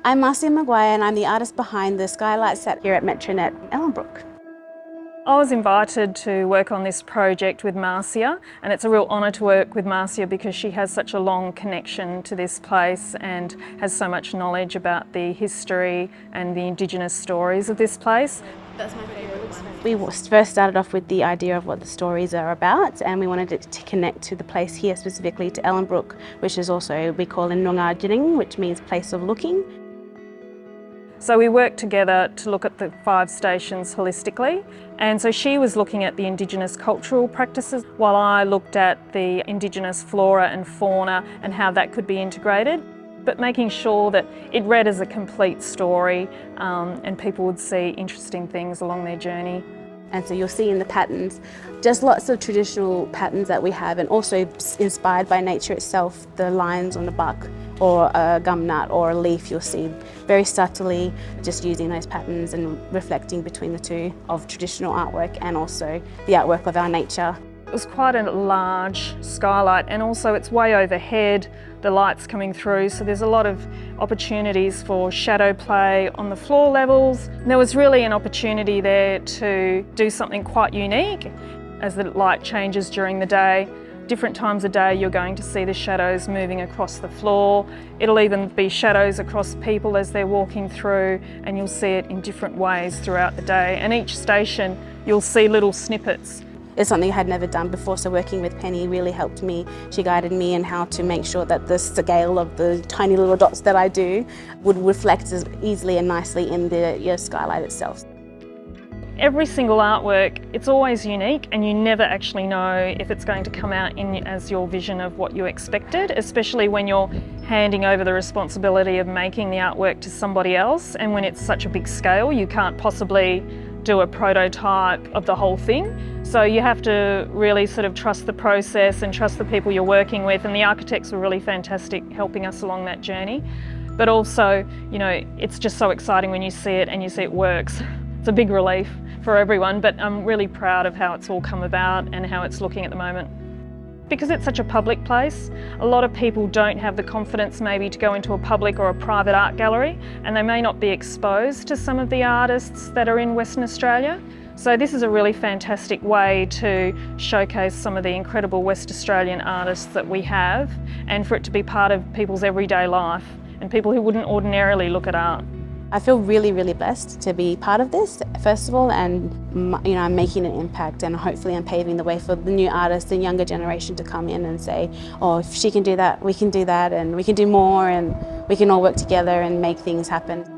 I'm Marcia McGuire and I'm the artist behind the Skylights set here at METRONET Ellenbrook. I was invited to work on this project with Marcia, and it's a real honour to work with Marcia because she has such a long connection to this place and has so much knowledge about the history and the Indigenous stories of this place. That's my favourite one. We first started off with the idea of what the stories are about, and we wanted it to connect to the place here, specifically to Ellenbrook, which is also, we call in Noranda, which means place of looking. So we worked together to look at the 5 stations holistically, and so she was looking at the Indigenous cultural practices while I looked at the Indigenous flora and fauna and how that could be integrated, but making sure that it read as a complete story and people would see interesting things along their journey. And so you'll see in the patterns just lots of traditional patterns that we have, and also inspired by nature itself, the lines on the bark or a gum nut or a leaf, you'll see very subtly just using those patterns and reflecting between the two of traditional artwork and also the artwork of our nature. It was quite a large skylight, and also it's way overhead, the light's coming through, so there's a lot of opportunities for shadow play on the floor levels. And there was really an opportunity there to do something quite unique. As the light changes during the day, different times of day you're going to see the shadows moving across the floor. It'll even be shadows across people as they're walking through, and you'll see it in different ways throughout the day. And each station you'll see little snippets. It's something I had never done before, so working with Penny really helped me. She guided me in how to make sure that the scale of the tiny little dots that I do would reflect as easily and nicely in the skylight itself. Every single artwork, it's always unique, and you never actually know if it's going to come out as your vision of what you expected, especially when you're handing over the responsibility of making the artwork to somebody else, and when it's such a big scale you can't possibly do a prototype of the whole thing. So you have to really sort of trust the process and trust the people you're working with, and the architects were really fantastic helping us along that journey. But also, you know, it's just so exciting when you see it and you see it works. It's a big relief for everyone, but I'm really proud of how it's all come about and how it's looking at the moment. Because it's such a public place, a lot of people don't have the confidence maybe to go into a public or a private art gallery, and they may not be exposed to some of the artists that are in Western Australia. So this is a really fantastic way to showcase some of the incredible West Australian artists that we have, and for it to be part of people's everyday life and people who wouldn't ordinarily look at art. I feel really, really blessed to be part of this festival, and I'm making an impact, and hopefully I'm paving the way for the new artists and younger generation to come in and say, oh, if she can do that, we can do that, and we can do more, and we can all work together and make things happen.